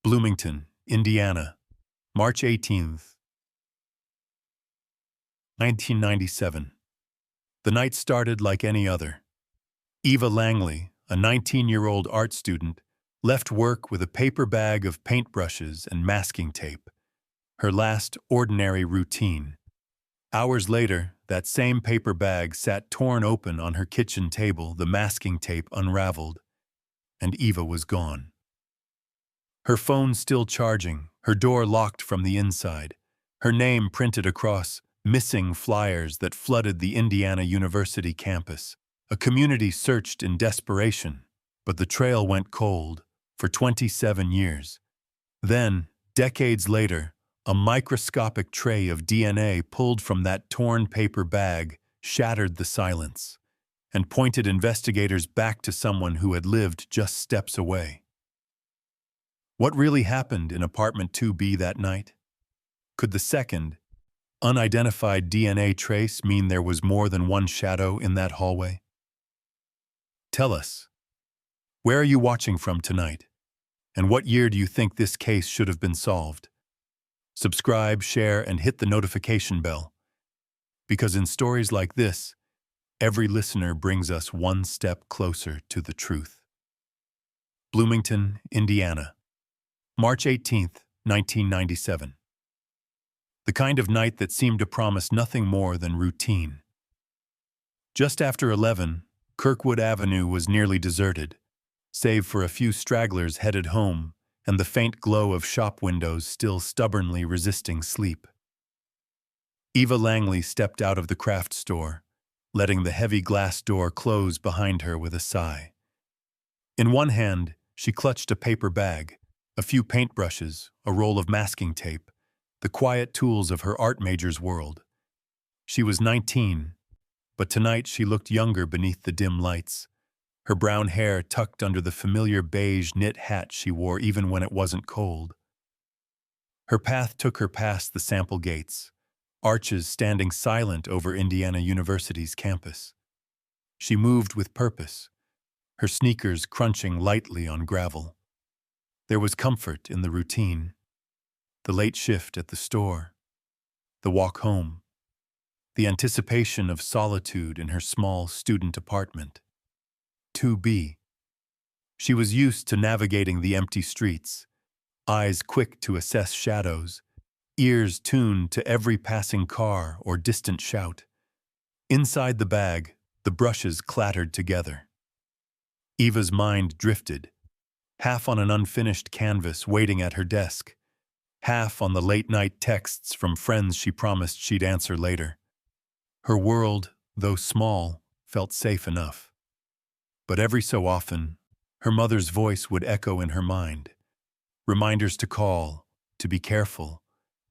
Bloomington, Indiana, March 18th, 1997. The night started like any other. Eva Langley, a 19-year-old art student, left work with a paper bag of paintbrushes and masking tape, her last ordinary routine. Hours later, that same paper bag sat torn open on her kitchen table, the masking tape unraveled, and Eva was gone. Her phone still charging, her door locked from the inside, her name printed across missing flyers that flooded the Indiana University campus. A community searched in desperation, but the trail went cold for 27 years. Then, decades later, a microscopic tray of DNA pulled from that torn paper bag shattered the silence and pointed investigators back to someone who had lived just steps away. What really happened in apartment 2B that night? Could the second, unidentified DNA trace mean there was more than one shadow in that hallway? Tell us, where are you watching from tonight? And what year do you think this case should have been solved? Subscribe, share, and hit the notification bell. Because in stories like this, every listener brings us one step closer to the truth. Bloomington, Indiana, March 18th, 1997. The kind of night that seemed to promise nothing more than routine. Just after 11, Kirkwood Avenue was nearly deserted, save for a few stragglers headed home and the faint glow of shop windows still stubbornly resisting sleep. Eva Langley stepped out of the craft store, letting the heavy glass door close behind her with a sigh. In one hand, she clutched a paper bag, a few paintbrushes, a roll of masking tape, the quiet tools of her art major's world. She was 19, but tonight she looked younger beneath the dim lights, her brown hair tucked under the familiar beige knit hat she wore even when it wasn't cold. Her path took her past the sample gates, arches standing silent over Indiana University's campus. She moved with purpose, her sneakers crunching lightly on gravel. There was comfort in the routine, the late shift at the store, the walk home, the anticipation of solitude in her small student apartment. 2B. She was used to navigating the empty streets, eyes quick to assess shadows, ears tuned to every passing car or distant shout. Inside the bag, the brushes clattered together. Eva's mind drifted, half on an unfinished canvas waiting at her desk, half on the late-night texts from friends she promised she'd answer later. Her world, though small, felt safe enough. But every so often, her mother's voice would echo in her mind, reminders to call, to be careful,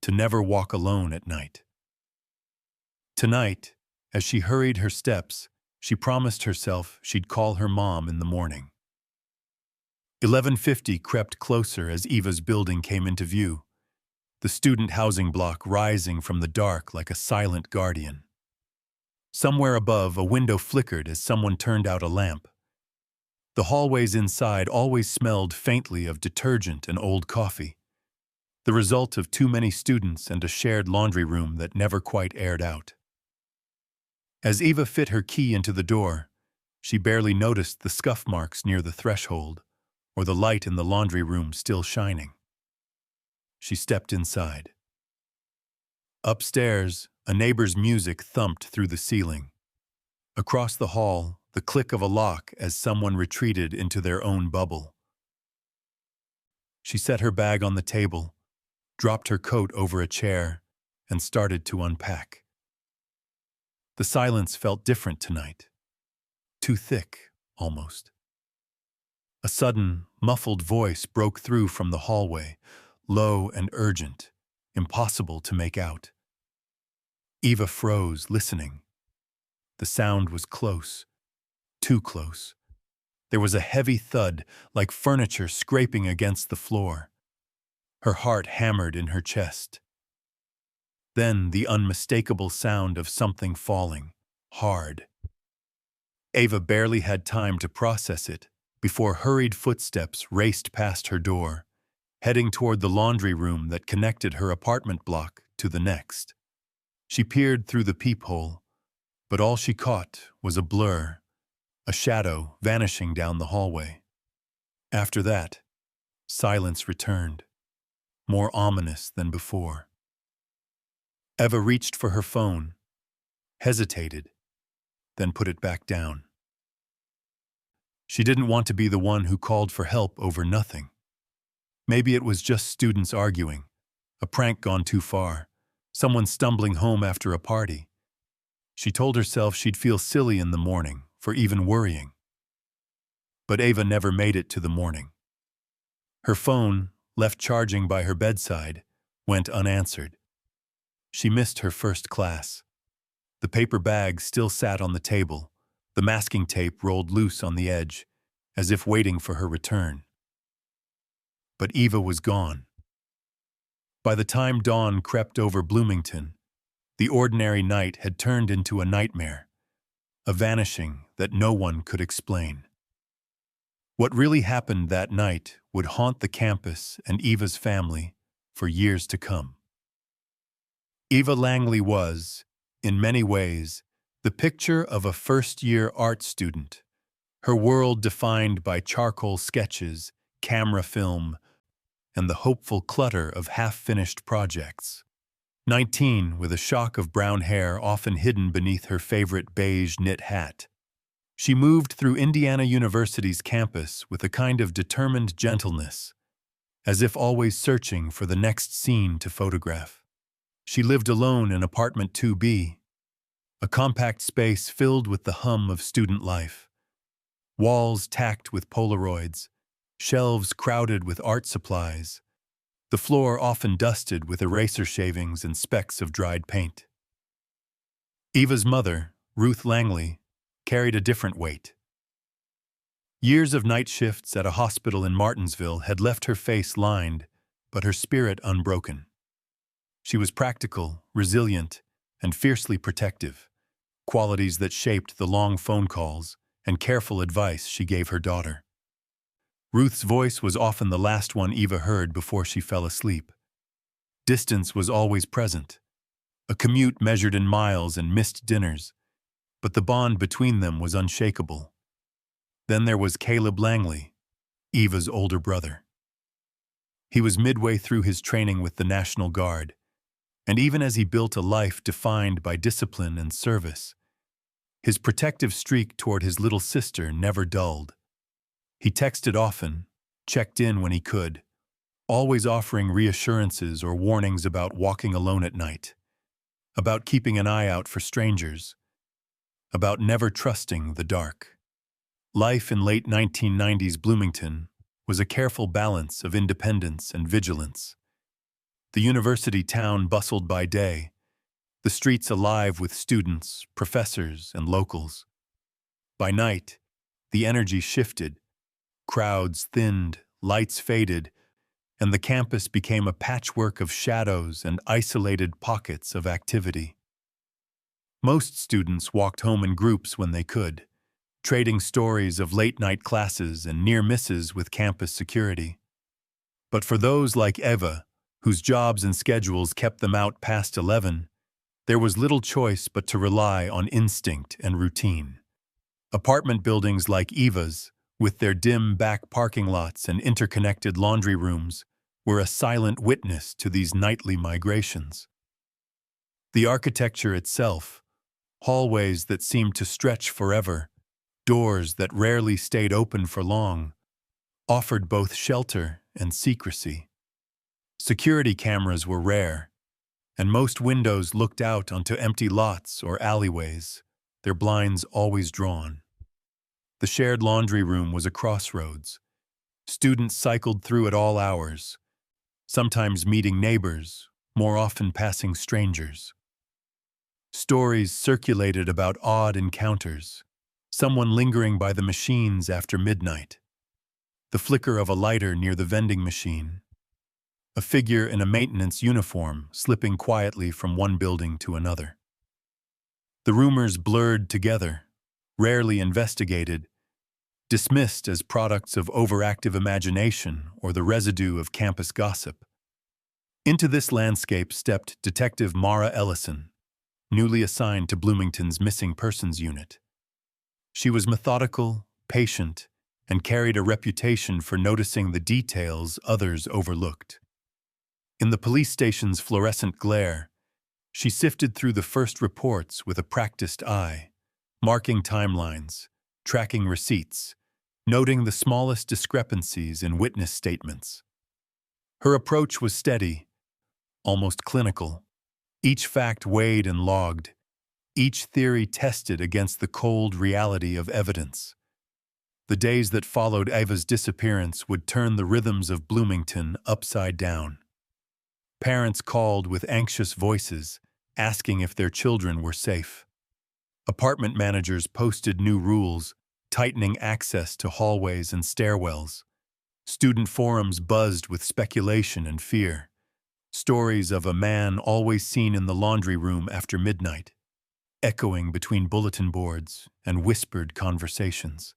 to never walk alone at night. Tonight, as she hurried her steps, she promised herself she'd call her mom in the morning. 11:50 crept closer as Eva's building came into view, the student housing block rising from the dark like a silent guardian. Somewhere above, a window flickered as someone turned out a lamp. The hallways inside always smelled faintly of detergent and old coffee, the result of too many students and a shared laundry room that never quite aired out. As Eva fit her key into the door, she barely noticed the scuff marks near the threshold or the light in the laundry room still shining. She stepped inside. Upstairs, a neighbor's music thumped through the ceiling. Across the hall, the click of a lock as someone retreated into their own bubble. She set her bag on the table, dropped her coat over a chair, and started to unpack. The silence felt different tonight. Too thick, almost. A sudden, muffled voice broke through from the hallway, low and urgent, impossible to make out. Eva froze, listening. The sound was close, too close. There was a heavy thud, like furniture scraping against the floor. Her heart hammered in her chest. Then the unmistakable sound of something falling, hard. Eva barely had time to process it before hurried footsteps raced past her door, heading toward the laundry room that connected her apartment block to the next. She peered through the peephole, but all she caught was a blur, a shadow vanishing down the hallway. After that, silence returned, more ominous than before. Eva reached for her phone, hesitated, then put it back down. She didn't want to be the one who called for help over nothing. Maybe it was just students arguing, a prank gone too far, someone stumbling home after a party. She told herself she'd feel silly in the morning for even worrying. But Eva never made it to the morning. Her phone, left charging by her bedside, went unanswered. She missed her first class. The paper bag still sat on the table, the masking tape rolled loose on the edge, as if waiting for her return. But Eva was gone. By the time dawn crept over Bloomington, the ordinary night had turned into a nightmare, a vanishing that no one could explain. What really happened that night would haunt the campus and Eva's family for years to come. Eva Langley was, in many ways, the picture of a first-year art student, her world defined by charcoal sketches, camera film, and the hopeful clutter of half-finished projects. 19, with a shock of brown hair often hidden beneath her favorite beige knit hat. She moved through Indiana University's campus with a kind of determined gentleness, as if always searching for the next scene to photograph. She lived alone in apartment 2B, a compact space filled with the hum of student life. Walls tacked with Polaroids, shelves crowded with art supplies, the floor often dusted with eraser shavings and specks of dried paint. Eva's mother, Ruth Langley, carried a different weight. Years of night shifts at a hospital in Martinsville had left her face lined, but her spirit unbroken. She was practical, resilient, and fiercely protective, qualities that shaped the long phone calls and careful advice she gave her daughter. Ruth's voice was often the last one Eva heard before she fell asleep. Distance was always present, a commute measured in miles and missed dinners, but the bond between them was unshakable. Then there was Caleb Langley, Eva's older brother. He was midway through his training with the National Guard, and even as he built a life defined by discipline and service, his protective streak toward his little sister never dulled. He texted often, checked in when he could, always offering reassurances or warnings about walking alone at night, about keeping an eye out for strangers, about never trusting the dark. Life in late 1990s Bloomington was a careful balance of independence and vigilance. The university town bustled by day, the streets alive with students, professors, and locals. By night, the energy shifted, crowds thinned, lights faded, and the campus became a patchwork of shadows and isolated pockets of activity. Most students walked home in groups when they could, trading stories of late-night classes and near misses with campus security. But for those like Eva, whose jobs and schedules kept them out past 11, there was little choice but to rely on instinct and routine. Apartment buildings like Eva's, with their dim back parking lots and interconnected laundry rooms, were a silent witness to these nightly migrations. The architecture itself, hallways that seemed to stretch forever, doors that rarely stayed open for long, offered both shelter and secrecy. Security cameras were rare, and most windows looked out onto empty lots or alleyways, their blinds always drawn. The shared laundry room was a crossroads. Students cycled through at all hours, sometimes meeting neighbors, more often passing strangers. Stories circulated about odd encounters, someone lingering by the machines after midnight, the flicker of a lighter near the vending machine, a figure in a maintenance uniform slipping quietly from one building to another. The rumors blurred together, rarely investigated, dismissed as products of overactive imagination or the residue of campus gossip. Into this landscape stepped Detective Mara Ellison, newly assigned to Bloomington's Missing Persons Unit. She was methodical, patient, and carried a reputation for noticing the details others overlooked. In the police station's fluorescent glare, she sifted through the first reports with a practiced eye, marking timelines, tracking receipts, noting the smallest discrepancies in witness statements. Her approach was steady, almost clinical, each fact weighed and logged, each theory tested against the cold reality of evidence. The days that followed Eva's disappearance would turn the rhythms of Bloomington upside down. Parents called with anxious voices, asking if their children were safe. Apartment managers posted new rules, tightening access to hallways and stairwells. Student forums buzzed with speculation and fear. Stories of a man always seen in the laundry room after midnight, echoing between bulletin boards and whispered conversations.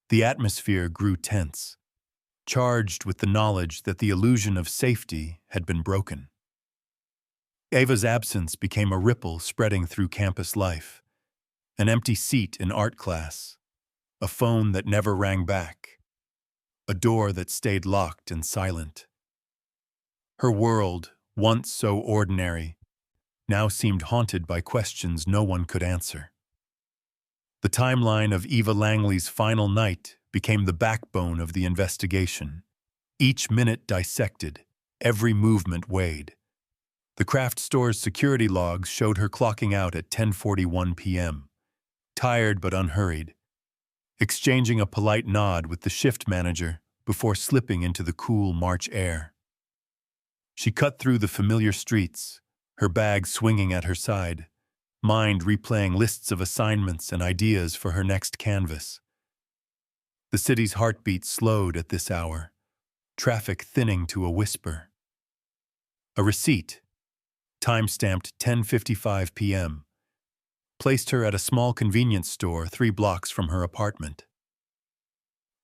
The atmosphere grew tense, charged with the knowledge that the illusion of safety had been broken. Eva's absence became a ripple spreading through campus life. An empty seat in art class, a phone that never rang back, a door that stayed locked and silent. Her world, once so ordinary, now seemed haunted by questions no one could answer. The timeline of Eva Langley's final night became the backbone of the investigation. Each minute dissected, every movement weighed. The craft store's security logs showed her clocking out at 10:41 p.m., tired but unhurried, exchanging a polite nod with the shift manager before slipping into the cool March air. She cut through the familiar streets, her bag swinging at her side, mind replaying lists of assignments and ideas for her next canvas. The city's heartbeat slowed at this hour, traffic thinning to a whisper. A receipt, time-stamped 10:55 p.m., placed her at a small convenience store 3 blocks from her apartment.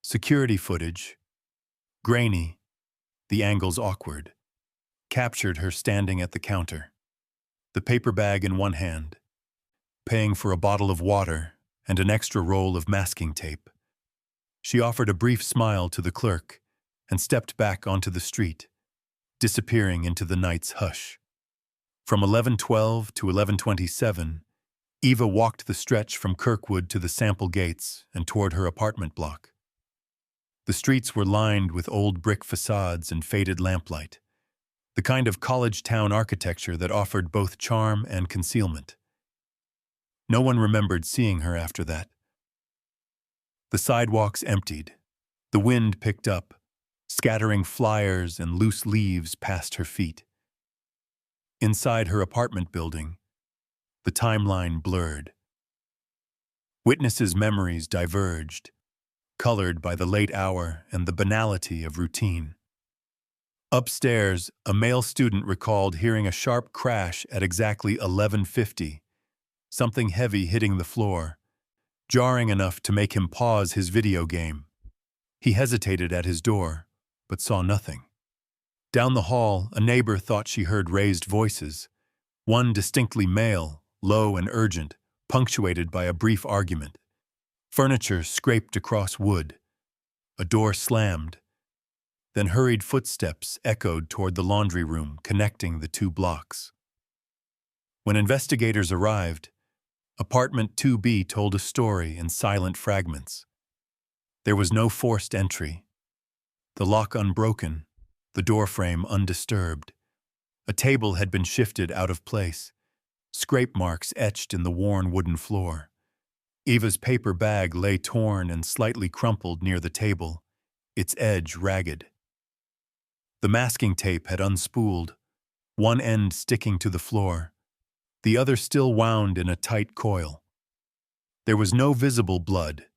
Security footage, grainy, the angles awkward, captured her standing at the counter, the paper bag in one hand, paying for a bottle of water and an extra roll of masking tape. She offered a brief smile to the clerk and stepped back onto the street, disappearing into the night's hush. From 11:12 to 11:27, Eva walked the stretch from Kirkwood to the Sample Gates and toward her apartment block. The streets were lined with old brick facades and faded lamplight, the kind of college town architecture that offered both charm and concealment. No one remembered seeing her after that. The sidewalks emptied. The wind picked up, scattering flyers and loose leaves past her feet. Inside her apartment building, the timeline blurred. Witnesses' memories diverged, colored by the late hour and the banality of routine. Upstairs, a male student recalled hearing a sharp crash at exactly 11:50, something heavy hitting the floor, jarring enough to make him pause his video game. He hesitated at his door, but saw nothing. Down the hall, a neighbor thought she heard raised voices, one distinctly male, low and urgent, punctuated by a brief argument. Furniture scraped across wood. A door slammed. Then hurried footsteps echoed toward the laundry room connecting the 2 blocks. When investigators arrived, Apartment 2B told a story in silent fragments. There was no forced entry. The lock unbroken, the doorframe undisturbed. A table had been shifted out of place, scrape marks etched in the worn wooden floor. Eva's paper bag lay torn and slightly crumpled near the table, its edge ragged. The masking tape had unspooled, one end sticking to the floor, the other still wound in a tight coil. There was no visible blood,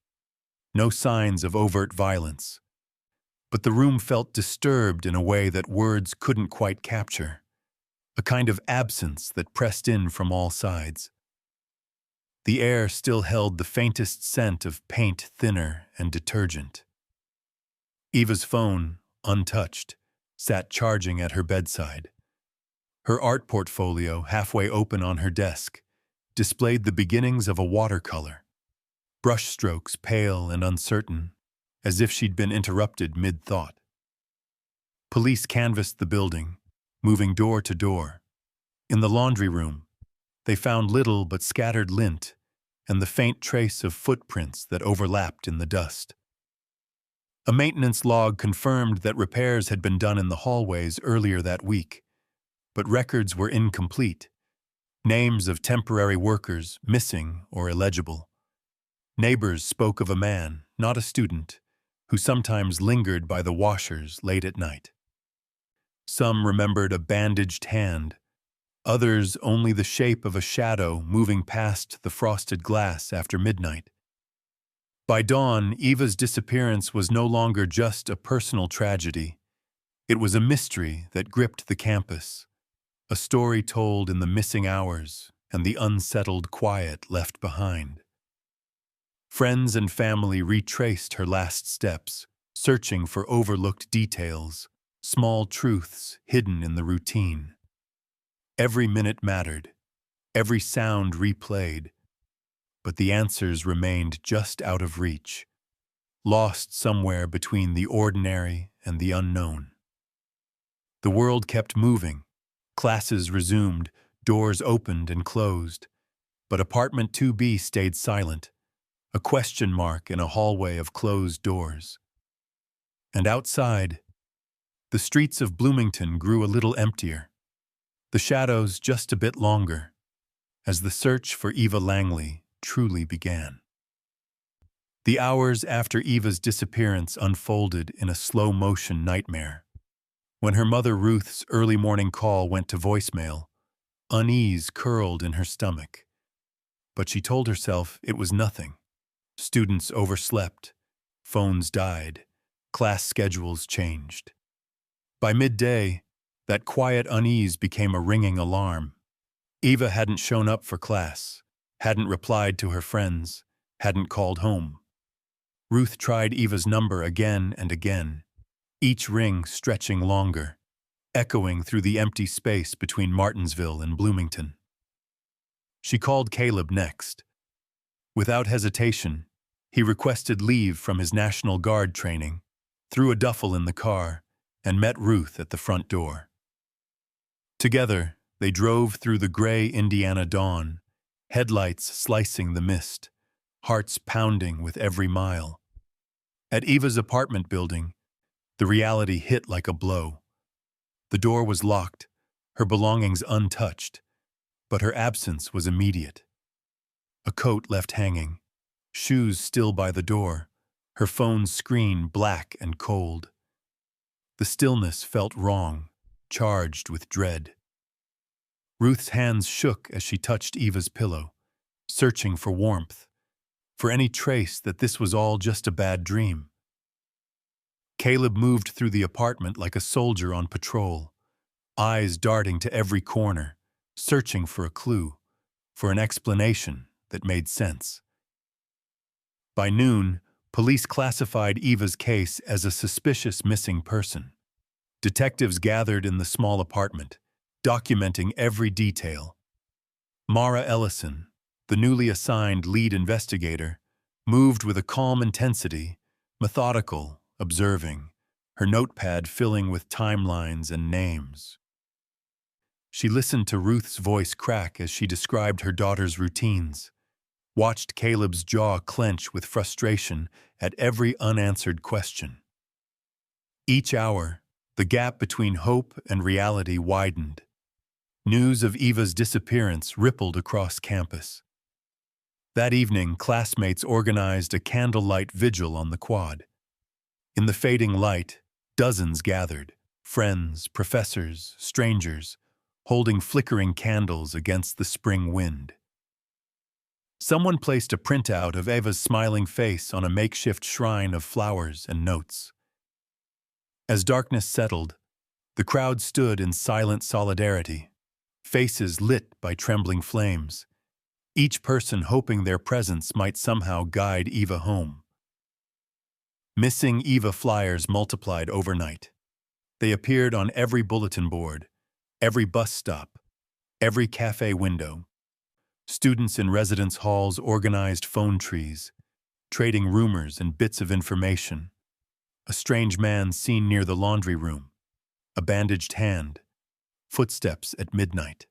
no signs of overt violence, but the room felt disturbed in a way that words couldn't quite capture, a kind of absence that pressed in from all sides. The air still held the faintest scent of paint thinner and detergent. Eva's phone, untouched, sat charging at her bedside. Her art portfolio, halfway open on her desk, displayed the beginnings of a watercolor, brushstrokes pale and uncertain, as if she'd been interrupted mid-thought. Police canvassed the building, moving door to door. In the laundry room, they found little but scattered lint and the faint trace of footprints that overlapped in the dust. A maintenance log confirmed that repairs had been done in the hallways earlier that week, but records were incomplete. Names of temporary workers missing or illegible. Neighbors spoke of a man, not a student, who sometimes lingered by the washers late at night. Some remembered a bandaged hand, others only the shape of a shadow moving past the frosted glass after midnight. By dawn, Eva's disappearance was no longer just a personal tragedy. It was a mystery that gripped the campus, a story told in the missing hours and the unsettled quiet left behind. Friends and family retraced her last steps, searching for overlooked details, small truths hidden in the routine. Every minute mattered, every sound replayed, but the answers remained just out of reach, lost somewhere between the ordinary and the unknown. The world kept moving. Classes resumed, doors opened and closed, but apartment 2B stayed silent, a question mark in a hallway of closed doors. And outside, the streets of Bloomington grew a little emptier, the shadows just a bit longer, as the search for Eva Langley truly began. The hours after Eva's disappearance unfolded in a slow-motion nightmare. When her mother Ruth's early morning call went to voicemail, unease curled in her stomach. But she told herself it was nothing. Students overslept, phones died, class schedules changed. By midday, that quiet unease became a ringing alarm. Eva hadn't shown up for class, hadn't replied to her friends, hadn't called home. Ruth tried Eva's number again and again, each ring stretching longer, echoing through the empty space between Martinsville and Bloomington. She called Caleb next. Without hesitation, he requested leave from his National Guard training, threw a duffel in the car, and met Ruth at the front door. Together, they drove through the gray Indiana dawn, headlights slicing the mist, hearts pounding with every mile. At Eva's apartment building, the reality hit like a blow. The door was locked, her belongings untouched, but her absence was immediate. A coat left hanging, shoes still by the door, her phone's screen black and cold. The stillness felt wrong, charged with dread. Ruth's hands shook as she touched Eva's pillow, searching for warmth, for any trace that this was all just a bad dream. Caleb moved through the apartment like a soldier on patrol, eyes darting to every corner, searching for a clue, for an explanation that made sense. By noon, police classified Eva's case as a suspicious missing person. Detectives gathered in the small apartment, documenting every detail. Mara Ellison, the newly assigned lead investigator, moved with a calm intensity, methodical, observing, her notepad filling with timelines and names. She listened to Ruth's voice crack as she described her daughter's routines, watched Caleb's jaw clench with frustration at every unanswered question. Each hour, the gap between hope and reality widened. News of Eva's disappearance rippled across campus. That evening, classmates organized a candlelight vigil on the quad. In the fading light, dozens gathered, friends, professors, strangers, holding flickering candles against the spring wind. Someone placed a printout of Eva's smiling face on a makeshift shrine of flowers and notes. As darkness settled, the crowd stood in silent solidarity, faces lit by trembling flames, each person hoping their presence might somehow guide Eva home. Missing Eva flyers multiplied overnight. They appeared on every bulletin board, every bus stop, every cafe window. Students in residence halls organized phone trees, trading rumors and bits of information. A strange man seen near the laundry room, a bandaged hand, footsteps at midnight.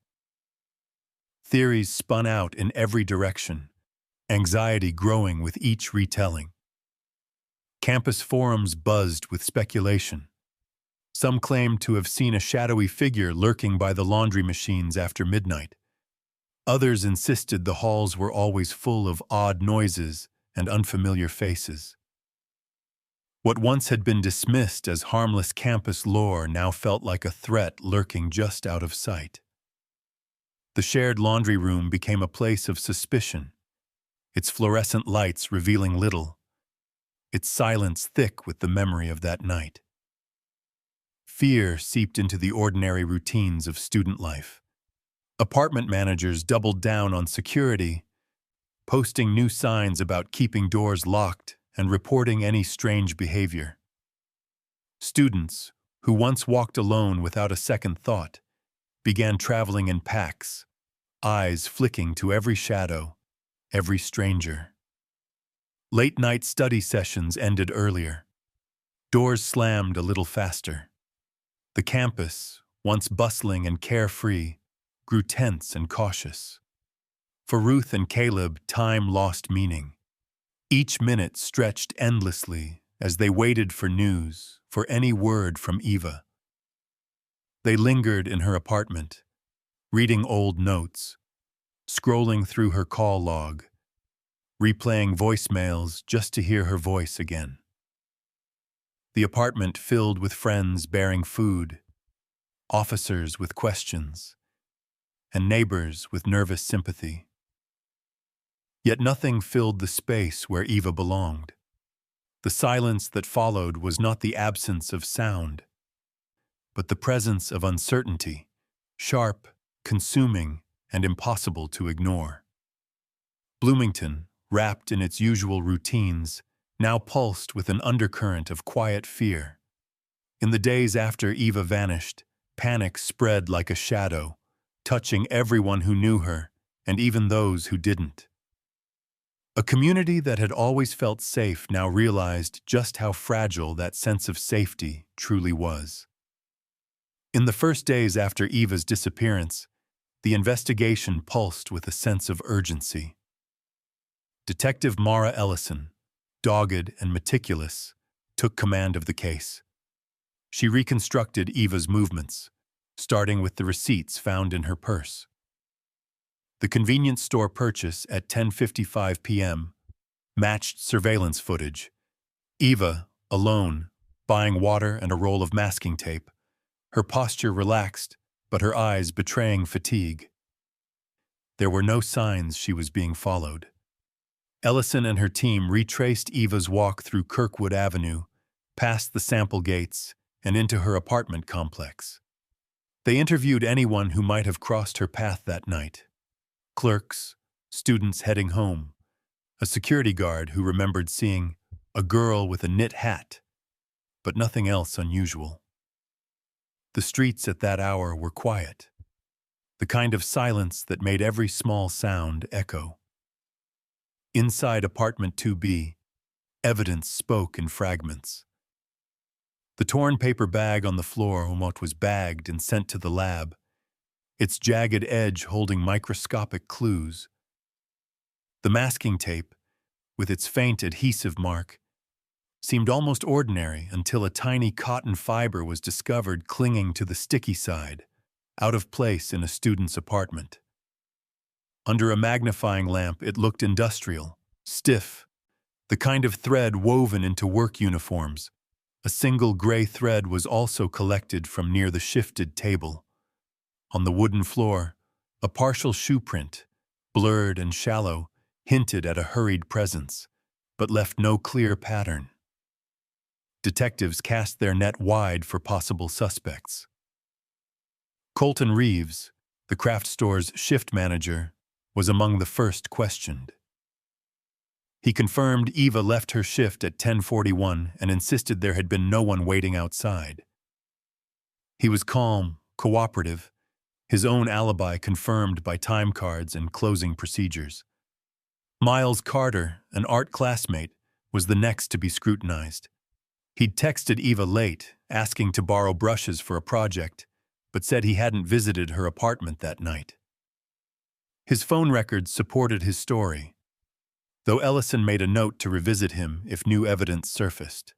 Theories spun out in every direction, anxiety growing with each retelling. Campus forums buzzed with speculation. Some claimed to have seen a shadowy figure lurking by the laundry machines after midnight. Others insisted the halls were always full of odd noises and unfamiliar faces. What once had been dismissed as harmless campus lore now felt like a threat lurking just out of sight. The shared laundry room became a place of suspicion, its fluorescent lights revealing little, its silence thick with the memory of that night. Fear seeped into the ordinary routines of student life. Apartment managers doubled down on security, posting new signs about keeping doors locked and reporting any strange behavior. Students, who once walked alone without a second thought, began traveling in packs, eyes flicking to every shadow, every stranger. Late-night study sessions ended earlier. Doors slammed a little faster. The campus, once bustling and carefree, grew tense and cautious. For Ruth and Caleb, time lost meaning. Each minute stretched endlessly as they waited for news, for any word from Eva. They lingered in her apartment, reading old notes, scrolling through her call log, replaying voicemails just to hear her voice again. The apartment filled with friends bearing food, officers with questions, and neighbors with nervous sympathy. Yet nothing filled the space where Eva belonged. The silence that followed was not the absence of sound, but the presence of uncertainty, sharp, consuming, and impossible to ignore. Bloomington, wrapped in its usual routines, now pulsed with an undercurrent of quiet fear. In the days after Eva vanished, panic spread like a shadow, touching everyone who knew her, and even those who didn't. A community that had always felt safe now realized just how fragile that sense of safety truly was. In the first days after Eva's disappearance, the investigation pulsed with a sense of urgency. Detective Mara Ellison, dogged and meticulous, took command of the case. She reconstructed Eva's movements, starting with the receipts found in her purse. The convenience store purchase at 10:55 p.m. matched surveillance footage. Eva, alone, buying water and a roll of masking tape, her posture relaxed, but her eyes betraying fatigue. There were no signs she was being followed. Ellison and her team retraced Eva's walk through Kirkwood Avenue, past the sample gates, and into her apartment complex. They interviewed anyone who might have crossed her path that night. Clerks, students heading home, a security guard who remembered seeing a girl with a knit hat, but nothing else unusual. The streets at that hour were quiet, the kind of silence that made every small sound echo. Inside apartment 2B, evidence spoke in fragments. The torn paper bag on the floor on what was bagged and sent to the lab, its jagged edge holding microscopic clues. The masking tape, with its faint adhesive mark, seemed almost ordinary until a tiny cotton fiber was discovered clinging to the sticky side, out of place in a student's apartment. Under a magnifying lamp, it looked industrial, stiff, the kind of thread woven into work uniforms. A single gray thread was also collected from near the shifted table. On the wooden floor, a partial shoe print, blurred and shallow, hinted at a hurried presence, but left no clear pattern. Detectives cast their net wide for possible suspects. Colton Reeves, the craft store's shift manager, was among the first questioned. He confirmed Eva left her shift at 10:41 and insisted there had been no one waiting outside. He was calm, cooperative, his own alibi confirmed by time cards and closing procedures. Miles Carter, an art classmate, was the next to be scrutinized. He'd texted Eva late, asking to borrow brushes for a project, but said he hadn't visited her apartment that night. His phone records supported his story, though Ellison made a note to revisit him if new evidence surfaced.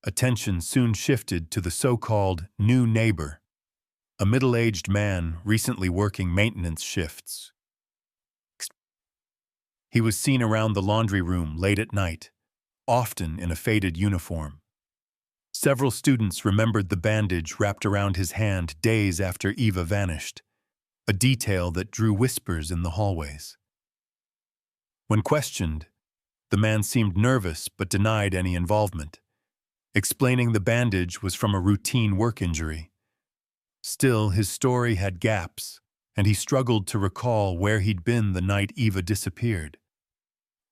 Attention soon shifted to the so-called new neighbor, a middle-aged man recently working maintenance shifts. He was seen around the laundry room late at night, often in a faded uniform. Several students remembered the bandage wrapped around his hand days after Eva vanished, a detail that drew whispers in the hallways. When questioned, the man seemed nervous but denied any involvement, explaining the bandage was from a routine work injury. Still, his story had gaps, and he struggled to recall where he'd been the night Eva disappeared.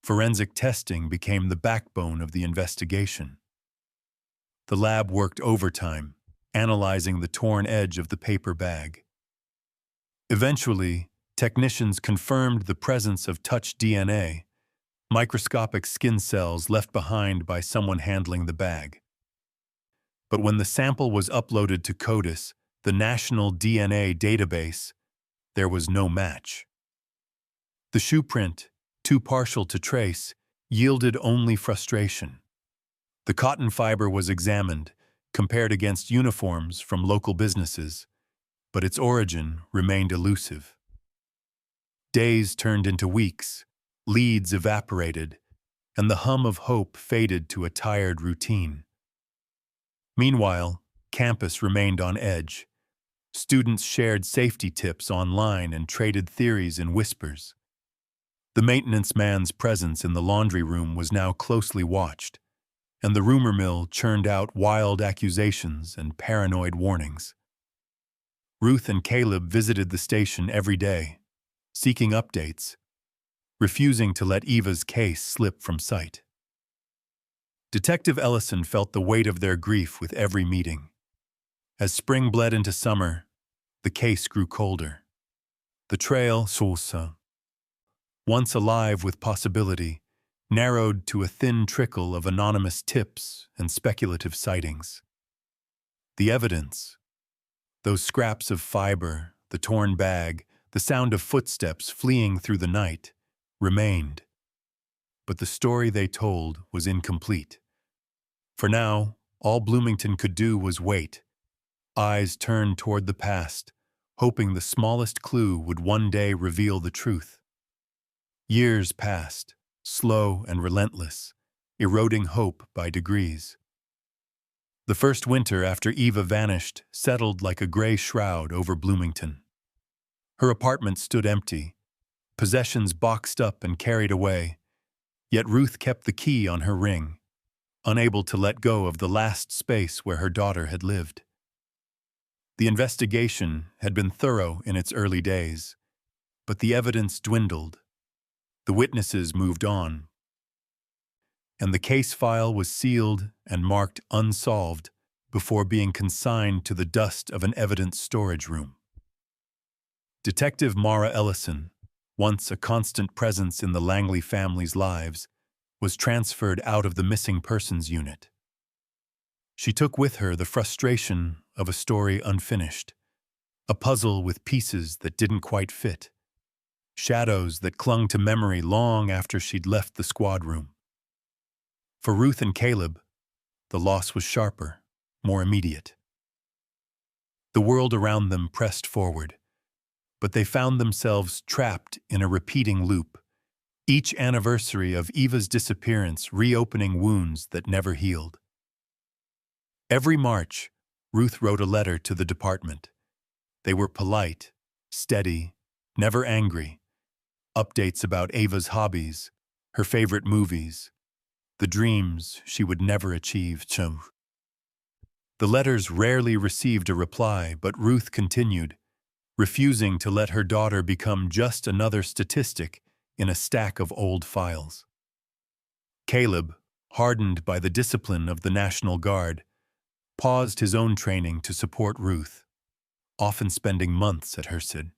Forensic testing became the backbone of the investigation. The lab worked overtime, analyzing the torn edge of the paper bag. Eventually, technicians confirmed the presence of touch DNA, microscopic skin cells left behind by someone handling the bag. But when the sample was uploaded to CODIS, the National DNA Database, there was no match. The shoe print, too partial to trace, yielded only frustration. The cotton fiber was examined, compared against uniforms from local businesses, but its origin remained elusive. Days turned into weeks, leads evaporated, and the hum of hope faded to a tired routine. Meanwhile, campus remained on edge. Students shared safety tips online and traded theories in whispers. The maintenance man's presence in the laundry room was now closely watched, and the rumor mill churned out wild accusations and paranoid warnings. Ruth and Caleb visited the station every day, seeking updates, refusing to let Eva's case slip from sight. Detective Ellison felt the weight of their grief with every meeting. As spring bled into summer, the case grew colder. The trail, once alive with possibility, narrowed to a thin trickle of anonymous tips and speculative sightings. The evidence, those scraps of fiber, the torn bag, the sound of footsteps fleeing through the night, remained. But the story they told was incomplete. For now, all Bloomington could do was wait, eyes turned toward the past, hoping the smallest clue would one day reveal the truth. Years passed, slow and relentless, eroding hope by degrees. The first winter after Eva vanished settled like a gray shroud over Bloomington. Her apartment stood empty, possessions boxed up and carried away, yet Ruth kept the key on her ring, unable to let go of the last space where her daughter had lived. The investigation had been thorough in its early days, but the evidence dwindled. The witnesses moved on, and the case file was sealed and marked unsolved before being consigned to the dust of an evidence storage room. Detective Mara Ellison, once a constant presence in the Langley family's lives, was transferred out of the missing persons unit. She took with her the frustration of a story unfinished, a puzzle with pieces that didn't quite fit, shadows that clung to memory long after she'd left the squad room. For Ruth and Caleb, the loss was sharper, more immediate. The world around them pressed forward, but they found themselves trapped in a repeating loop, each anniversary of Eva's disappearance reopening wounds that never healed. Every March, Ruth wrote a letter to the department. They were polite, steady, never angry. Updates about Eva's hobbies, her favorite movies, the dreams she would never achieve. The letters rarely received a reply, but Ruth continued, refusing to let her daughter become just another statistic in a stack of old files. Caleb, hardened by the discipline of the National Guard, paused his own training to support Ruth, often spending months at Hersid.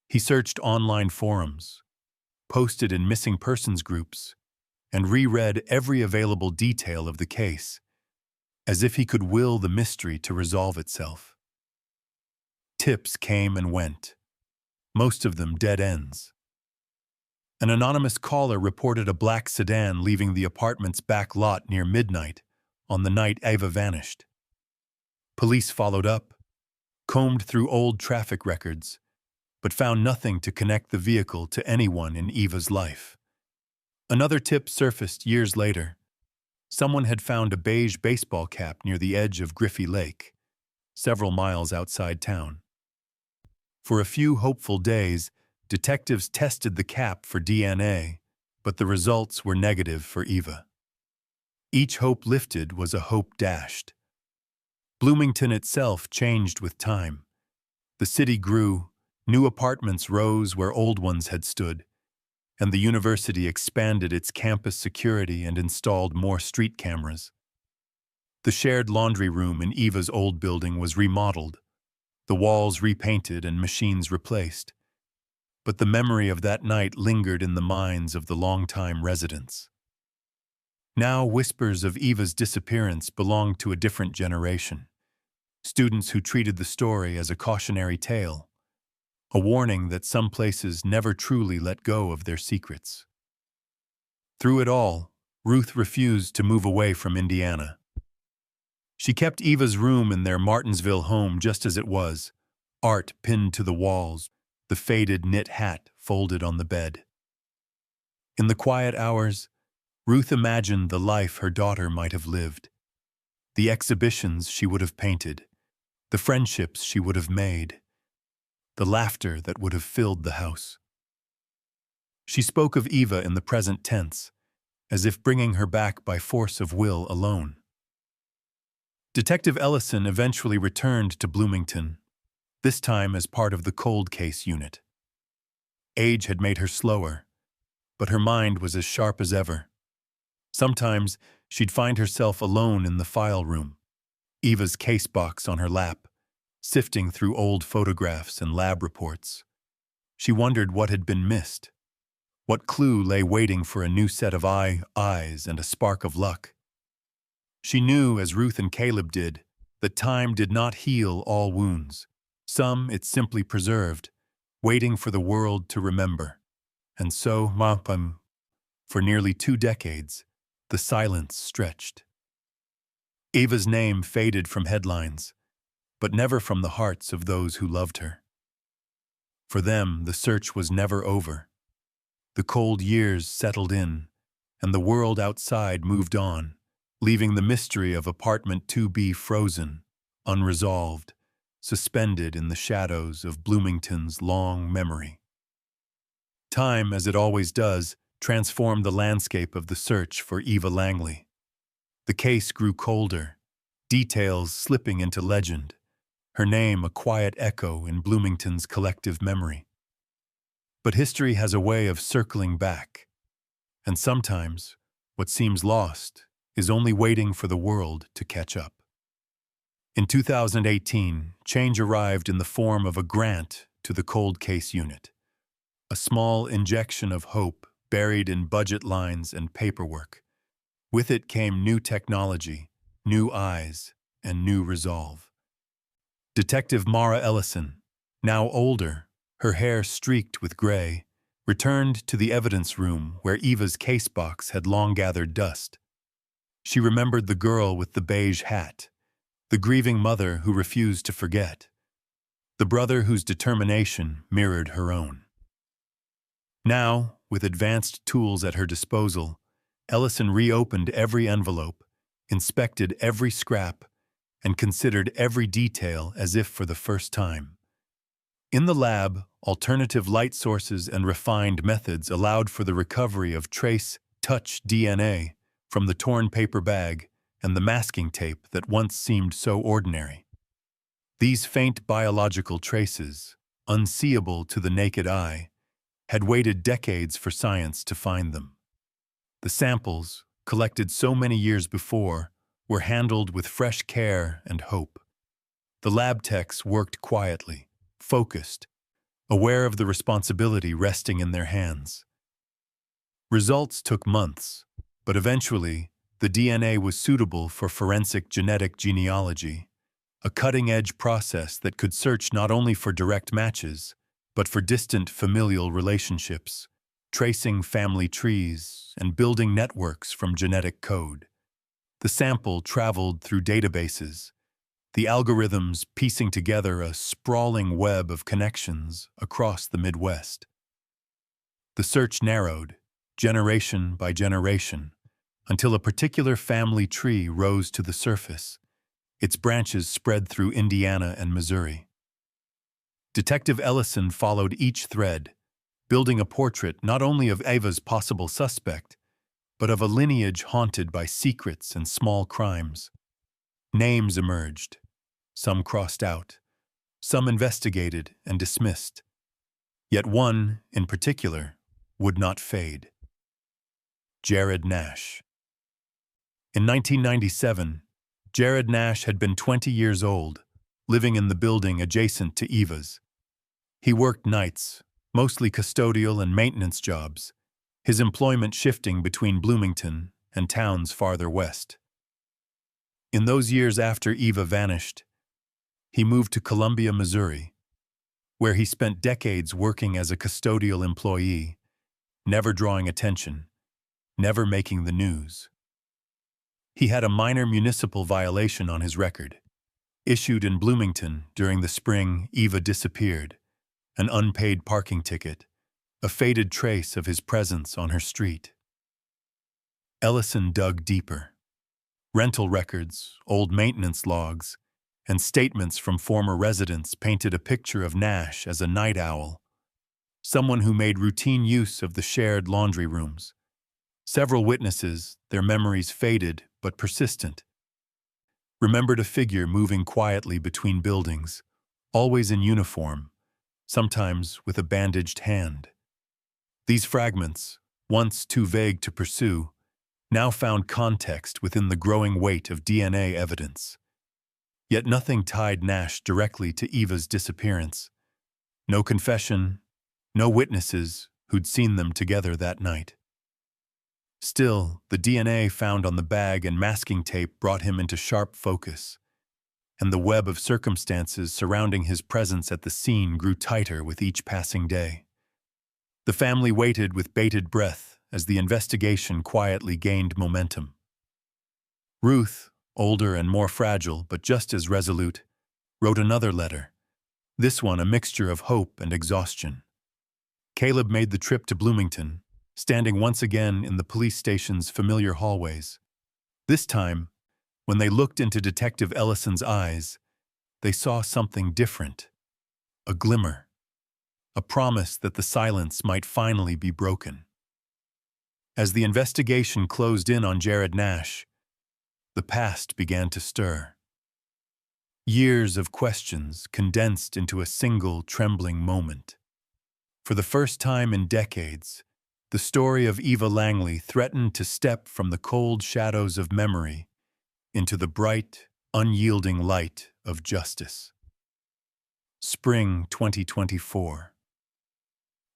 He searched online forums, posted in missing persons groups, and reread every available detail of the case, as if he could will the mystery to resolve itself. Tips came and went, most of them dead ends. An anonymous caller reported a black sedan leaving the apartment's back lot near midnight on the night Eva vanished. Police followed up, combed through old traffic records, but found nothing to connect the vehicle to anyone in Eva's life. Another tip surfaced years later. Someone had found a beige baseball cap near the edge of Griffey Lake, several miles outside town. For a few hopeful days, detectives tested the cap for DNA, but the results were negative for Eva. Each hope lifted was a hope dashed. Bloomington itself changed with time. The city grew, new apartments rose where old ones had stood, and the university expanded its campus security and installed more street cameras. The shared laundry room in Eva's old building was remodeled, the walls repainted and machines replaced. But the memory of that night lingered in the minds of the longtime residents. Now whispers of Eva's disappearance belonged to a different generation, students who treated the story as a cautionary tale, a warning that some places never truly let go of their secrets. Through it all, Ruth refused to move away from Indiana. She kept Eva's room in their Martinsville home just as it was, art pinned to the walls, the faded knit hat folded on the bed. In the quiet hours, Ruth imagined the life her daughter might have lived, the exhibitions she would have painted, the friendships she would have made, the laughter that would have filled the house. She spoke of Eva in the present tense, as if bringing her back by force of will alone. Detective Ellison eventually returned to Bloomington, this time as part of the cold case unit. Age had made her slower, but her mind was as sharp as ever. Sometimes she'd find herself alone in the file room, Eva's case box on her lap, sifting through old photographs and lab reports. She wondered what had been missed, what clue lay waiting for a new set of eyes and a spark of luck. She knew, as Ruth and Caleb did, that time did not heal all wounds. Some it simply preserved, waiting for the world to remember. And so, for nearly 2 decades, the silence stretched. Eva's name faded from headlines, but never from the hearts of those who loved her. For them, the search was never over. The cold years settled in, and the world outside moved on, leaving the mystery of apartment 2B frozen, unresolved, suspended in the shadows of Bloomington's long memory. Time, as it always does, transformed the landscape of the search for Eva Langley. The case grew colder, details slipping into legend, her name a quiet echo in Bloomington's collective memory. But history has a way of circling back, and sometimes what seems lost is only waiting for the world to catch up. In 2018, change arrived in the form of a grant to the cold case unit, a small injection of hope buried in budget lines and paperwork. With it came new technology, new eyes, and new resolve. Detective Mara Ellison, now older, her hair streaked with gray, returned to the evidence room where Eva's case box had long gathered dust. She remembered the girl with the beige hat, the grieving mother who refused to forget, the brother whose determination mirrored her own. Now, with advanced tools at her disposal, Ellison reopened every envelope, inspected every scrap, and considered every detail as if for the first time. In the lab, alternative light sources and refined methods allowed for the recovery of trace touch DNA from the torn paper bag and the masking tape that once seemed so ordinary. These faint biological traces, unseeable to the naked eye, had waited decades for science to find them. The samples, collected so many years before, were handled with fresh care and hope. The lab techs worked quietly, focused, aware of the responsibility resting in their hands. Results took months, but eventually, the DNA was suitable for forensic genetic genealogy, a cutting-edge process that could search not only for direct matches, but for distant familial relationships, tracing family trees and building networks from genetic code. The sample traveled through databases, the algorithms piecing together a sprawling web of connections across the Midwest. The search narrowed, generation by generation, until a particular family tree rose to the surface. Its branches spread through Indiana and Missouri. Detective Ellison followed each thread, building a portrait not only of Eva's possible suspect, but of a lineage haunted by secrets and small crimes. Names emerged, some crossed out, some investigated and dismissed. Yet one, in particular, would not fade. Jared Nash. In 1997, Jared Nash had been 20 years old, living in the building adjacent to Eva's. He worked nights, mostly custodial and maintenance jobs, his employment shifting between Bloomington and towns farther west. In those years after Eva vanished, he moved to Columbia, Missouri, where he spent decades working as a custodial employee, never drawing attention, never making the news. He had a minor municipal violation on his record, issued in Bloomington during the spring Eva disappeared, an unpaid parking ticket, a faded trace of his presence on her street. Ellison dug deeper. Rental records, old maintenance logs, and statements from former residents painted a picture of Nash as a night owl, someone who made routine use of the shared laundry rooms. Several witnesses, their memories faded but persistent, remembered a figure moving quietly between buildings, always in uniform, sometimes with a bandaged hand. These fragments, once too vague to pursue, now found context within the growing weight of DNA evidence. Yet nothing tied Nash directly to Eva's disappearance. No confession, no witnesses who'd seen them together that night. Still, the DNA found on the bag and masking tape brought him into sharp focus, and the web of circumstances surrounding his presence at the scene grew tighter with each passing day. The family waited with bated breath as the investigation quietly gained momentum. Ruth, older and more fragile but just as resolute, wrote another letter, this one a mixture of hope and exhaustion. Caleb made the trip to Bloomington, standing once again in the police station's familiar hallways. This time, when they looked into Detective Ellison's eyes, they saw something different, a glimmer, a promise that the silence might finally be broken. As the investigation closed in on Jared Nash, the past began to stir. Years of questions condensed into a single trembling moment. For the first time in decades, the story of Eva Langley threatened to step from the cold shadows of memory into the bright, unyielding light of justice. Spring 2024.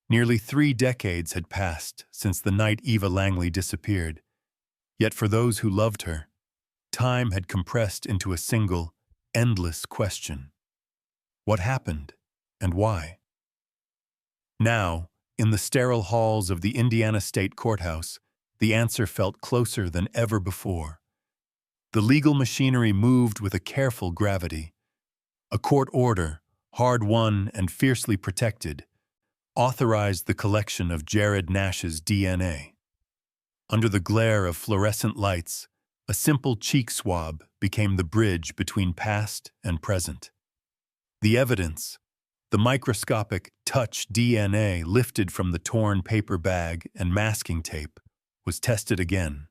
Nearly 3 decades had passed since the night Eva Langley disappeared, yet for those who loved her, time had compressed into a single, endless question. What happened, and why? Now, in the sterile halls of the Indiana State Courthouse, the answer felt closer than ever before. The legal machinery moved with a careful gravity. A court order, hard-won and fiercely protected, authorized the collection of Jared Nash's DNA. Under the glare of fluorescent lights, a simple cheek swab became the bridge between past and present. The evidence, the microscopic touch DNA lifted from the torn paper bag and masking tape, was tested again,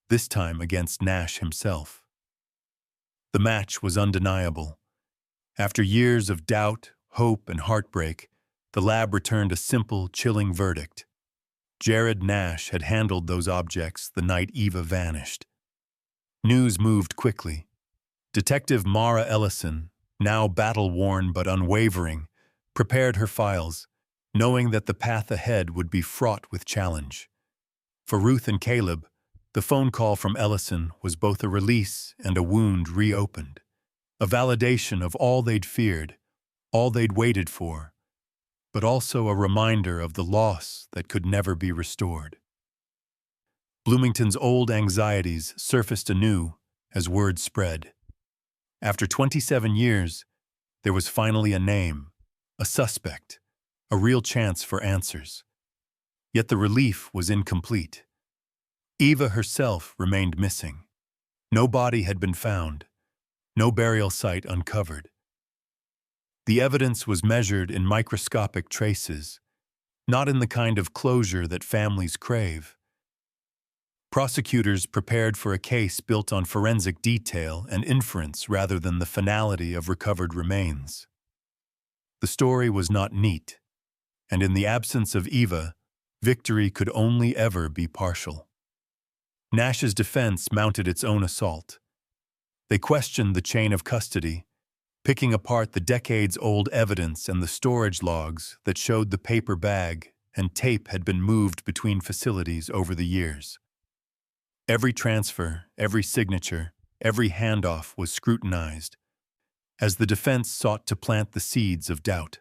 this time against Nash himself. The match was undeniable, After years of doubt, hope, and heartbreak, the lab returned a simple, chilling verdict. Jared Nash had handled those objects the night Eva vanished. News moved quickly. Detective Mara Ellison, now battle-worn but unwavering, prepared her files, knowing that the path ahead would be fraught with challenge. For Ruth and Caleb, the phone call from Ellison was both a release and a wound reopened, a validation of all they'd feared, all they'd waited for, but also a reminder of the loss that could never be restored. Bloomington's old anxieties surfaced anew as word spread. After 27 years, there was finally a name, a suspect, a real chance for answers. Yet the relief was incomplete. Eva herself remained missing. No body had been found, no burial site uncovered. The evidence was measured in microscopic traces, not in the kind of closure that families crave. Prosecutors prepared for a case built on forensic detail and inference rather than the finality of recovered remains. The story was not neat, and in the absence of Eva, victory could only ever be partial. Nash's defense mounted its own assault. They questioned the chain of custody, picking apart the decades-old evidence and the storage logs that showed the paper bag and tape had been moved between facilities over the years. Every transfer, every signature, every handoff was scrutinized, as the defense sought to plant the seeds of doubt.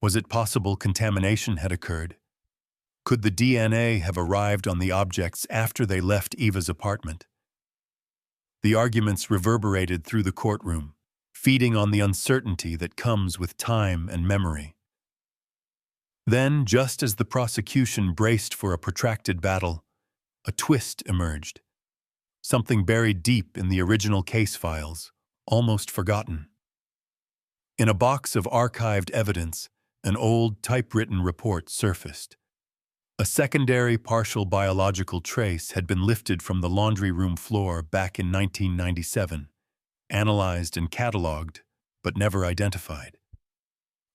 Was it possible contamination had occurred? Could the DNA have arrived on the objects after they left Eva's apartment? The arguments reverberated through the courtroom, feeding on the uncertainty that comes with time and memory. Then, just as the prosecution braced for a protracted battle, a twist emerged. Something buried deep in the original case files, almost forgotten. In a box of archived evidence, an old typewritten report surfaced. A secondary partial biological trace had been lifted from the laundry room floor back in 1997, analyzed and cataloged, but never identified.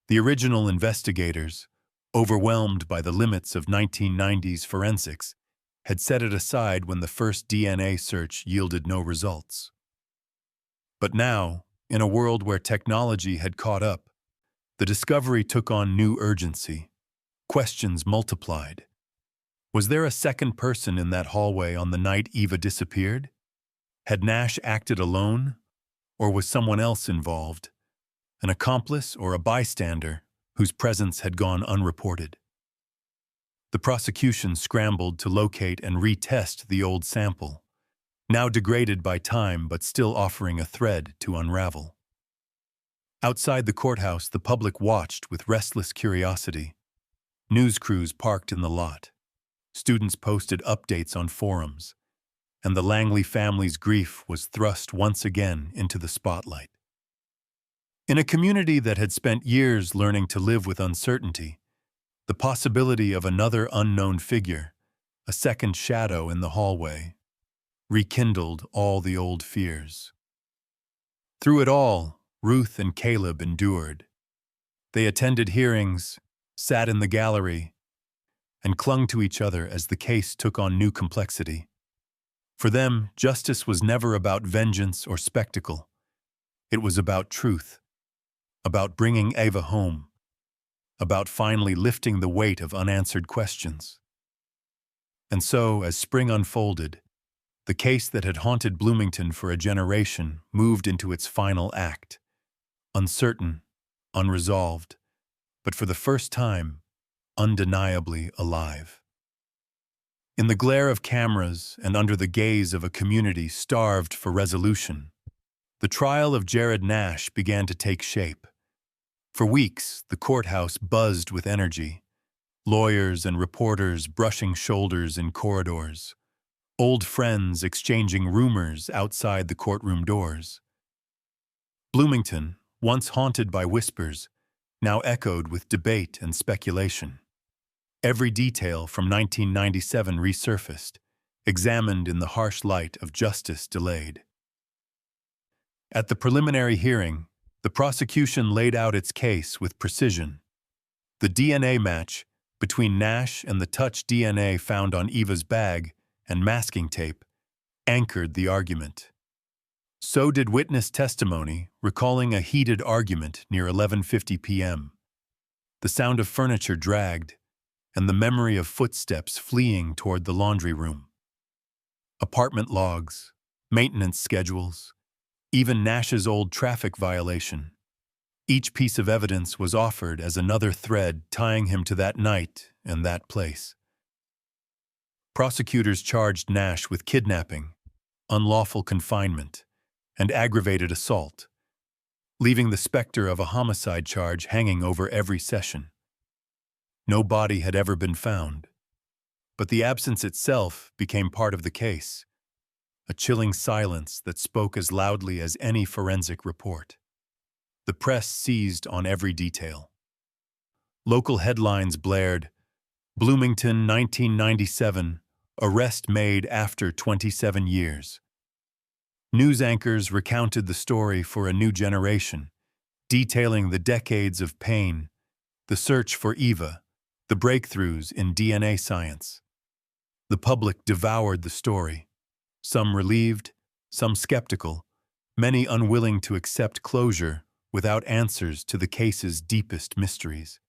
The original investigators, overwhelmed by the limits of 1990s forensics, had set it aside when the first DNA search yielded no results. But now, in a world where technology had caught up, the discovery took on new urgency. Questions multiplied. Was there a second person in that hallway on the night Eva disappeared? Had Nash acted alone? Or was someone else involved? An accomplice or a bystander whose presence had gone unreported? The prosecution scrambled to locate and retest the old sample, now degraded by time but still offering a thread to unravel. Outside the courthouse, the public watched with restless curiosity. News crews parked in the lot. Students posted updates on forums, and the Langley family's grief was thrust once again into the spotlight. In a community that had spent years learning to live with uncertainty, the possibility of another unknown figure, a second shadow in the hallway, rekindled all the old fears. Through it all, Ruth and Caleb endured. They attended hearings, sat in the gallery, and clung to each other as the case took on new complexity. For them, justice was never about vengeance or spectacle. It was about truth, about bringing Eva home, about finally lifting the weight of unanswered questions. And so, as spring unfolded, the case that had haunted Bloomington for a generation moved into its final act, uncertain, unresolved, but for the first time, undeniably alive. In the glare of cameras and under the gaze of a community starved for resolution, the trial of Jared Nash began to take shape. For weeks, the courthouse buzzed with energy, lawyers and reporters brushing shoulders in corridors, old friends exchanging rumors outside the courtroom doors. Bloomington, once haunted by whispers, now echoed with debate and speculation. Every detail from 1997 resurfaced, examined in the harsh light of justice delayed. At the preliminary hearing, The prosecution laid out its case with precision. The DNA match between Nash and the touch DNA found on Eva's bag and masking tape anchored the argument. So did witness testimony, recalling a heated argument near 11:50 p.m. The sound of furniture dragged, and the memory of footsteps fleeing toward the laundry room. Apartment logs, maintenance schedules, even Nash's old traffic violation. Each piece of evidence was offered as another thread tying him to that night and that place. Prosecutors charged Nash with kidnapping, unlawful confinement, and aggravated assault, leaving the specter of a homicide charge hanging over every session. No body had ever been found, but the absence itself became part of the case, a chilling silence that spoke as loudly as any forensic report. The press seized on every detail. Local headlines blared, "Bloomington, 1997, arrest made after 27 years." News anchors recounted the story for a new generation, detailing the decades of pain, the search for Eva, the breakthroughs in DNA science. The public devoured the story, some relieved, some skeptical, many unwilling to accept closure without answers to the case's deepest mysteries.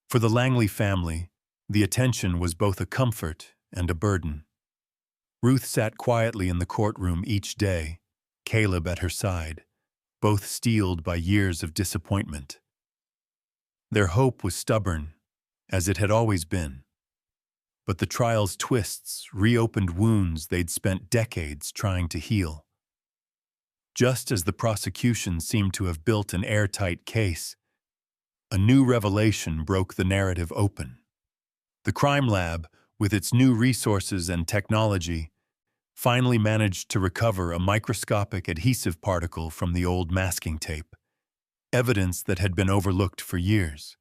For the Langley family, the attention was both a comfort and a burden. Ruth sat quietly in the courtroom each day, Caleb at her side, both steeled by years of disappointment. Their hope was stubborn, as it had always been. But the trial's twists reopened wounds they'd spent decades trying to heal. Just as the prosecution seemed to have built an airtight case, a new revelation broke the narrative open. The crime lab, with its new resources and technology, finally managed to recover a microscopic adhesive particle from the old masking tape, evidence that had been overlooked for years.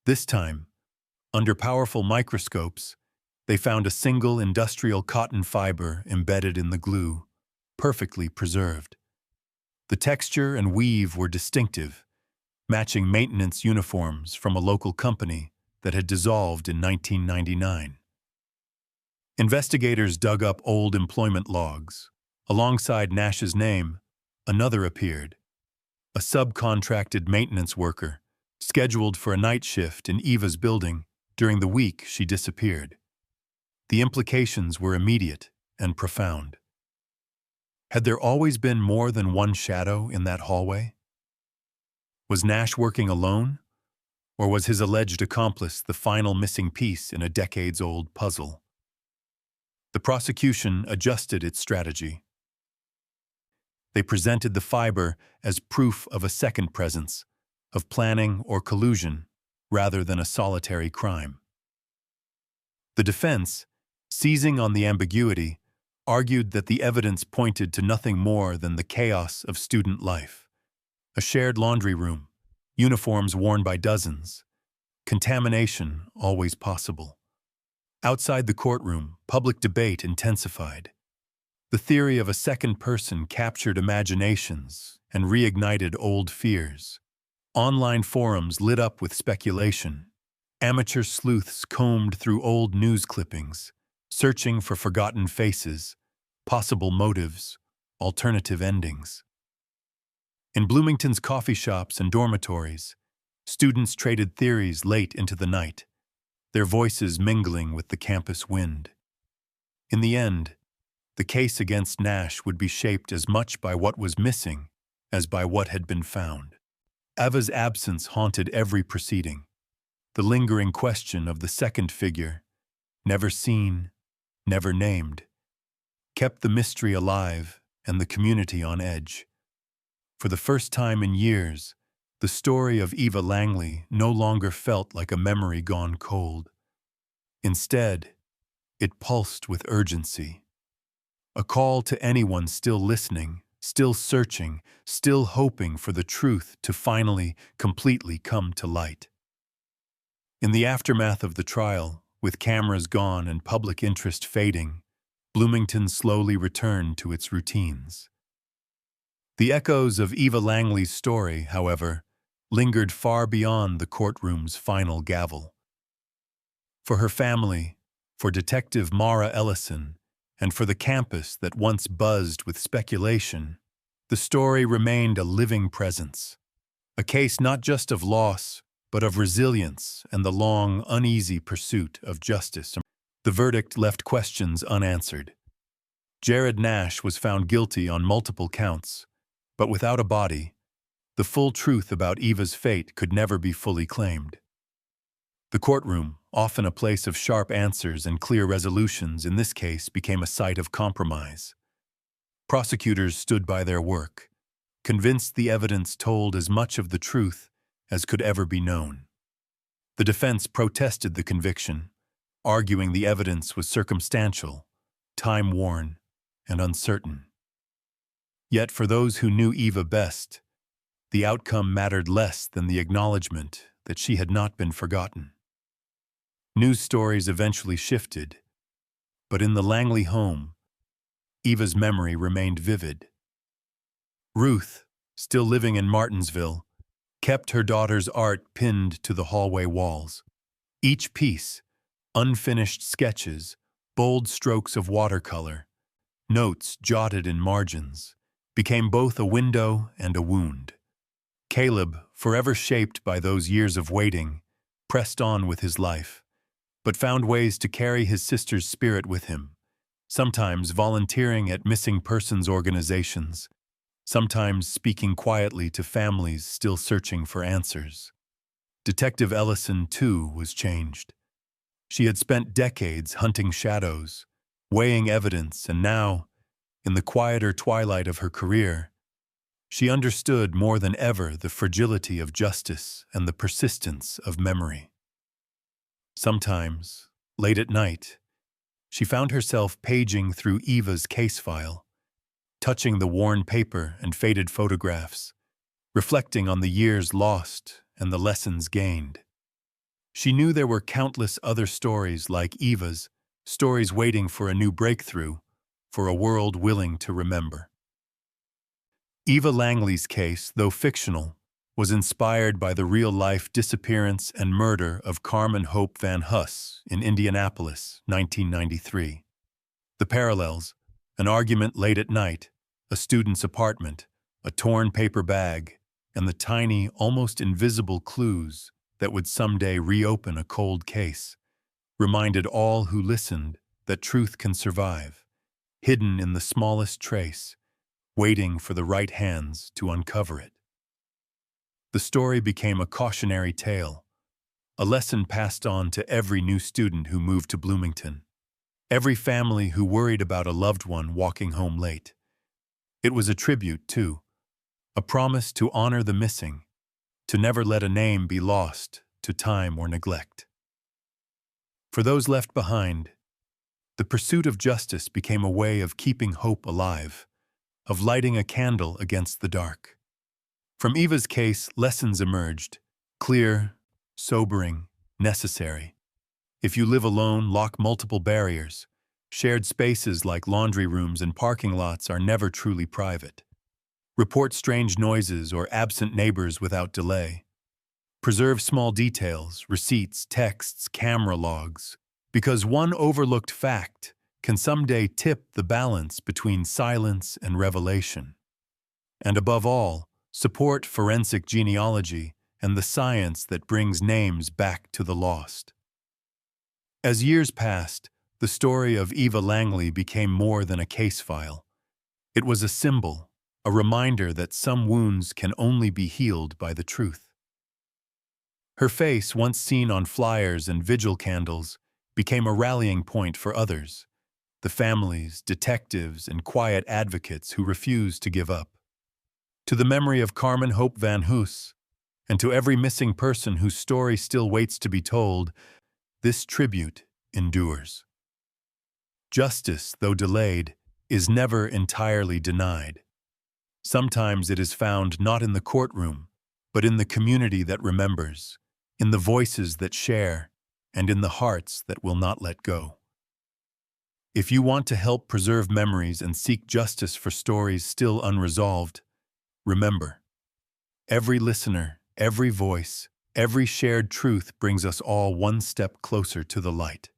This time, under powerful microscopes, they found a single industrial cotton fiber embedded in the glue, perfectly preserved. The texture and weave were distinctive, matching maintenance uniforms from a local company that had dissolved in 1999. Investigators dug up old employment logs. Alongside Nash's name, another appeared, a subcontracted maintenance worker, scheduled for a night shift in Eva's building during the week she disappeared. The implications were immediate and profound. Had there always been more than one shadow in that hallway? Was Nash working alone, or was his alleged accomplice the final missing piece in a decades-old puzzle? The prosecution adjusted its strategy. They presented the fiber as proof of a second presence, of planning or collusion, rather than a solitary crime. The defense, seizing on the ambiguity, argued that the evidence pointed to nothing more than the chaos of student life. A shared laundry room, uniforms worn by dozens, contamination always possible. Outside the courtroom, public debate intensified. The theory of a second person captured imaginations and reignited old fears. Online forums lit up with speculation. Amateur sleuths combed through old news clippings, searching for forgotten faces, possible motives, alternative endings. In Bloomington's coffee shops and dormitories, students traded theories late into the night, their voices mingling with the campus wind. In the end, the case against Nash would be shaped as much by what was missing as by what had been found. Eva's absence haunted every proceeding. The lingering question of the second figure, never seen, never named, kept the mystery alive and the community on edge. For the first time in years, the story of Eva Langley no longer felt like a memory gone cold. Instead, it pulsed with urgency. A call to anyone still listening, still searching, still hoping for the truth to finally, completely come to light. In the aftermath of the trial, with cameras gone and public interest fading, Bloomington slowly returned to its routines. The echoes of Eva Langley's story, however, lingered far beyond the courtroom's final gavel. For her family, for Detective Mara Ellison, and for the campus that once buzzed with speculation, the story remained a living presence, a case not just of loss, but of resilience and the long, uneasy pursuit of justice. The verdict left questions unanswered. Jared Nash was found guilty on multiple counts, but without a body, the full truth about Eva's fate could never be fully claimed. The courtroom, often a place of sharp answers and clear resolutions, in this case became a site of compromise. Prosecutors stood by their work, convinced the evidence told as much of the truth as could ever be known. The defense protested the conviction, arguing the evidence was circumstantial, time-worn, and uncertain. Yet for those who knew Eva best, the outcome mattered less than the acknowledgement that she had not been forgotten. News stories eventually shifted, but in the Langley home, Eva's memory remained vivid. Ruth, still living in Martinsville, kept her daughter's art pinned to the hallway walls. Each piece, unfinished sketches, bold strokes of watercolor, notes jotted in margins, became both a window and a wound. Caleb, forever shaped by those years of waiting, pressed on with his life, but found ways to carry his sister's spirit with him, sometimes volunteering at missing persons organizations, sometimes speaking quietly to families still searching for answers. Detective Ellison, too, was changed. She had spent decades hunting shadows, weighing evidence, and now, in the quieter twilight of her career, she understood more than ever the fragility of justice and the persistence of memory. Sometimes, late at night, she found herself paging through Eva's case file, touching the worn paper and faded photographs, reflecting on the years lost and the lessons gained. She knew there were countless other stories like Eva's, stories waiting for a new breakthrough, for a world willing to remember. Eva Langley's case, though fictional, was inspired by the real-life disappearance and murder of Carmen Hope Van Huss in Indianapolis, 1993. The parallels, an argument late at night, a student's apartment, a torn paper bag, and the tiny, almost invisible clues that would someday reopen a cold case, reminded all who listened that truth can survive, hidden in the smallest trace, waiting for the right hands to uncover it. The story became a cautionary tale, a lesson passed on to every new student who moved to Bloomington, every family who worried about a loved one walking home late. It was a tribute, too, a promise to honor the missing, to never let a name be lost to time or neglect. For those left behind, the pursuit of justice became a way of keeping hope alive, of lighting a candle against the dark. From Eva's case, lessons emerged, clear, sobering, necessary. If you live alone, lock multiple barriers. Shared spaces like laundry rooms and parking lots are never truly private. Report strange noises or absent neighbors without delay. Preserve small details, receipts, texts, camera logs, because one overlooked fact can someday tip the balance between silence and revelation. And above all, support forensic genealogy and the science that brings names back to the lost. As years passed, the story of Eva Langley became more than a case file. It was a symbol, a reminder that some wounds can only be healed by the truth. Her face, once seen on flyers and vigil candles, became a rallying point for others, the families, detectives, and quiet advocates who refused to give up. To the memory of Carmen Hope Van Huss, and to every missing person whose story still waits to be told, this tribute endures. Justice, though delayed, is never entirely denied. Sometimes it is found not in the courtroom, but in the community that remembers, in the voices that share, and in the hearts that will not let go. If you want to help preserve memories and seek justice for stories still unresolved, Remember, every listener, every voice, every shared truth brings us all one step closer to the light.